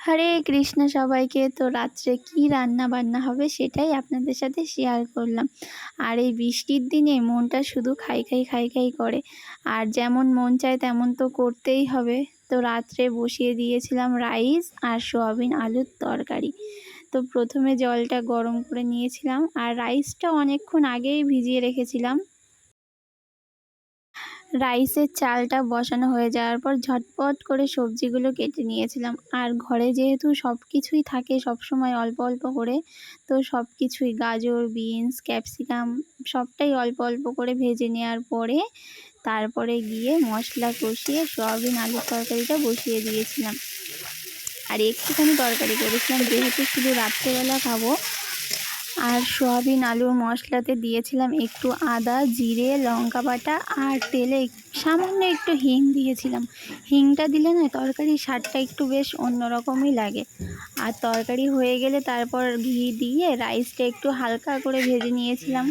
হরে কৃষ্ণ সবাইকে। তো রাত্রে কি রান্না বান্না হবে সেটাই আপনাদের সাথে শেয়ার করলাম। আর এই বৃষ্টির দিনে মনটা শুধু খাই খাই খাই খাই করে, আর যেমন মন চায় তেমন তো করতেই হবে। তো রাত্রে বসিয়ে দিয়েছিলাম রাইস আর সোয়াবিন আলুর তরকারি। তো প্রথমে জলটা গরম করে নিয়েছিলাম আর রাইসটা অনেকক্ষণ আগেই ভিজিয়ে রেখেছিলাম। রাইসের চালটা বসানো হয়ে যাওয়ার পর ঝটপট করে সবজিগুলো কেটে নিয়েছিলাম। আর ঘরে যেহেতু সব কিছুই থাকে সবসময় অল্প অল্প করে, তো সব কিছুই গাজর, বিনস, ক্যাপসিকাম সবটাই অল্প অল্প করে ভেজে নেওয়ার পরে তারপরে গিয়ে মশলা কষিয়ে সয়াবিন আলুর তরকারিটা বসিয়ে দিয়েছিলাম। আর একটুখানি তরকারি করেছিলাম যেহেতু শুধু রাত্রেবেলা খাবো। আর সোয়াবিন আলুর মশলাতে দিয়েছিলাম একটু আদা, জিরে, লঙ্কা বাটা আর তেলে সামান্য একটু হিং দিয়েছিলাম। হিংটা দিলে না তরকারির স্বাদটা একটু বেশ অন্যরকমই লাগে। আর তরকারি হয়ে গেলে তারপর ঘি দিয়ে রাইসটা একটু হালকা করে ভেজে নিয়েছিলাম।